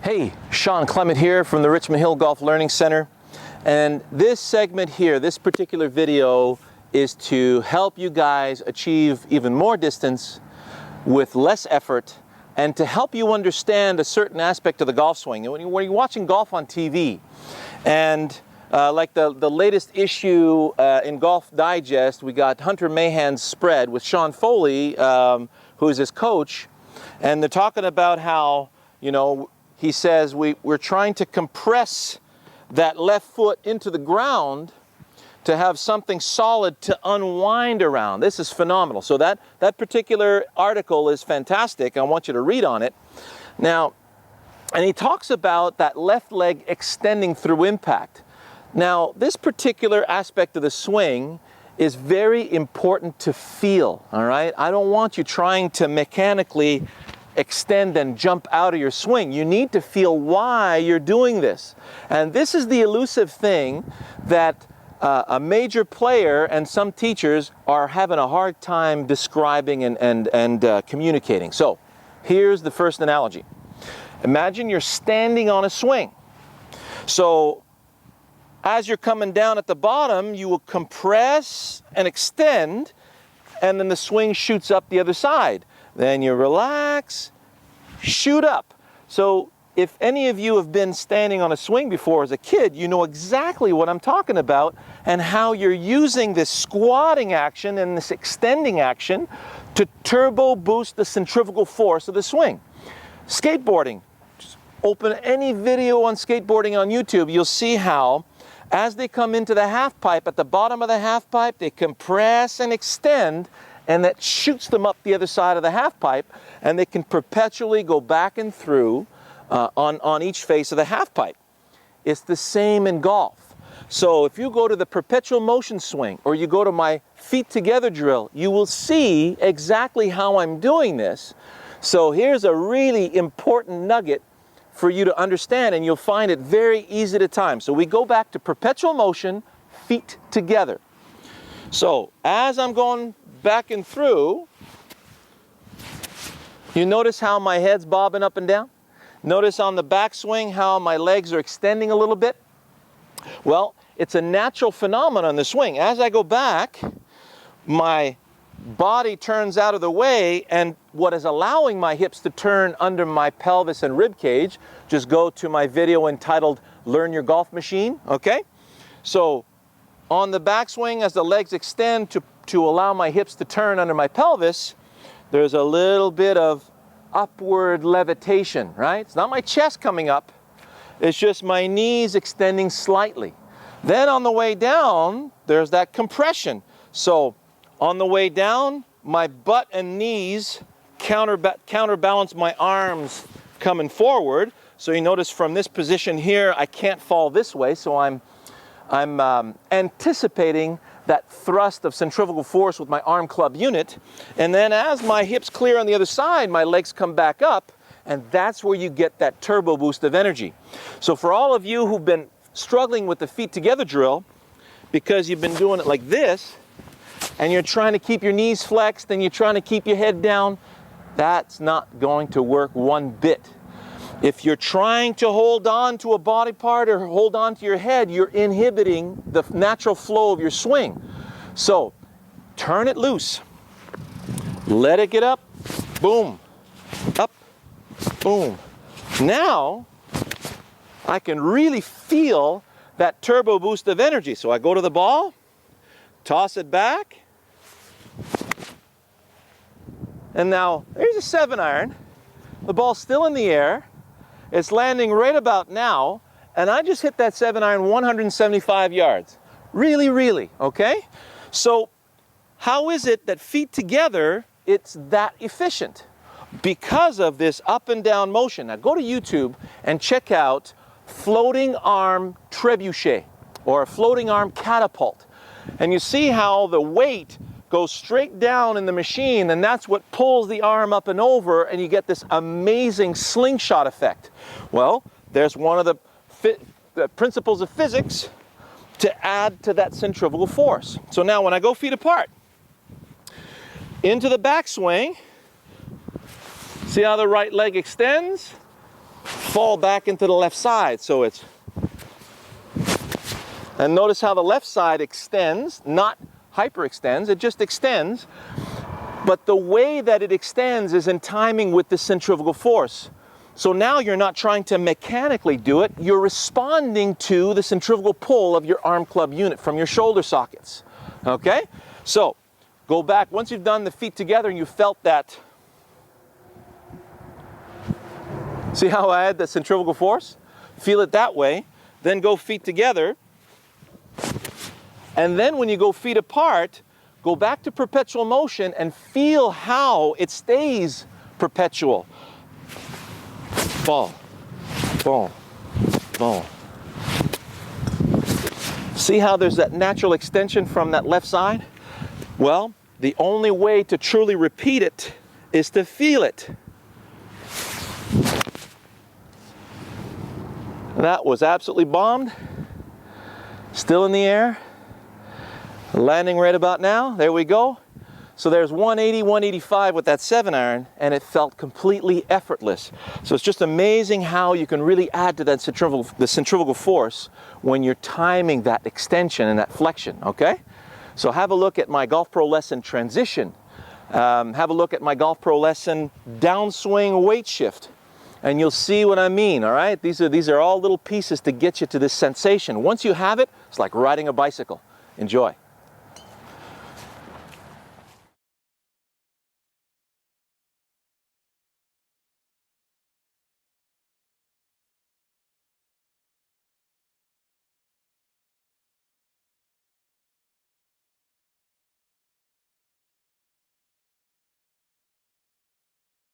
Hey, Shawn Clement here from the Richmond Hill Golf Learning Center. And this segment here, this particular video, is to help you guys achieve even more distance with less effort and to help you understand a certain aspect of the golf swing. When you're watching golf on TV and like the latest issue in Golf Digest, we got Hunter Mahan's spread with Sean Foley, who is his coach, and they're talking about how, you know, he says we're trying to compress that left foot into the ground to have something solid to unwind around. This is phenomenal. So that particular article is fantastic. I want you to read on it. Now, and he talks about that left leg extending through impact. Now, this particular aspect of the swing is very important to feel, all right? I don't want you trying to mechanically extend and jump out of your swing. You need to feel why you're doing this. And this is the elusive thing that a major player and some teachers are having a hard time describing and communicating. So here's the first analogy. Imagine you're standing on a swing. So as you're coming down at the bottom, you will compress and extend, and then the swing shoots up the other side. Then you relax, shoot up. So if any of you have been standing on a swing before as a kid, you know exactly what I'm talking about and how you're using this squatting action and this extending action to turbo boost the centrifugal force of the swing. Skateboarding, just open any video on skateboarding on YouTube, you'll see how as they come into the half pipe, at the bottom of the half pipe, they compress and extend, and that shoots them up the other side of the half pipe, and they can perpetually go back and through on each face of the half pipe. It's the same in golf. So if you go to the perpetual motion swing or you go to my feet together drill, you will see exactly how I'm doing this. So here's a really important nugget for you to understand, and you'll find it very easy to time. So we go back to perpetual motion, feet together. So as I'm going back and through, you notice how my head's bobbing up and down? Notice on the backswing how my legs are extending a little bit? Well, it's a natural phenomenon in the swing. As I go back, my body turns out of the way, and what is allowing my hips to turn under my pelvis and rib cage, just go to my video entitled Learn Your Golf Machine, okay? So on the backswing, as the legs extend to allow my hips to turn under my pelvis, there's a little bit of upward levitation, right? It's not my chest coming up, it's just my knees extending slightly. Then on the way down, there's that compression. So on the way down, my butt and knees counterbalance my arms coming forward. So you notice from this position here, I can't fall this way, so I'm anticipating that thrust of centrifugal force with my arm club unit. And then as my hips clear on the other side, my legs come back up, and that's where you get that turbo boost of energy. So for all of you who've been struggling with the feet together drill, because you've been doing it like this, and you're trying to keep your knees flexed and you're trying to keep your head down, that's not going to work one bit. If you're trying to hold on to a body part or hold on to your head, you're inhibiting the natural flow of your swing. So turn it loose. Let it get up. Boom. Up. Boom. Now I can really feel that turbo boost of energy. So I go to the ball, toss it back, and now there's a 7-iron. The ball's still in the air. It's landing right about now, and I just hit that 7-iron 175 yards. Really, okay? So how is it that feet together, it's that efficient? Because of this up and down motion. Now go to YouTube and check out floating arm trebuchet or a floating arm catapult. And you see how the weight goes straight down in the machine, and that's what pulls the arm up and over, and you get this amazing slingshot effect. Well, there's one of the principles of physics to add to that centrifugal force. So now when I go feet apart, into the backswing, see how the right leg extends? fall back into the left side. So it's, and notice how the left side extends, not hyperextends, it just extends. But the way that it extends is in timing with the centrifugal force. So now you're not trying to mechanically do it, you're responding to the centrifugal pull of your arm club unit from your shoulder sockets. Okay? So, go back, once you've done the feet together and you felt that, see how I add the centrifugal force? Feel it that way, then go feet together, and then when you go feet apart, go back to perpetual motion and feel how it stays perpetual. Ball, ball, ball. See how there's that natural extension from that left side? Well, the only way to truly repeat it is to feel it. That was absolutely bombed. Still in the air. Landing right about now. There we go. So there's 180, 185 with that 7-iron, and it felt completely effortless. So it's just amazing how you can really add to that centrifugal force when you're timing that extension and that flexion, okay? So have a look at my Golf Pro lesson transition. Have a look at my Golf Pro lesson downswing weight shift, and you'll see what I mean, all right? These are all little pieces to get you to this sensation. Once you have it, it's like riding a bicycle. Enjoy.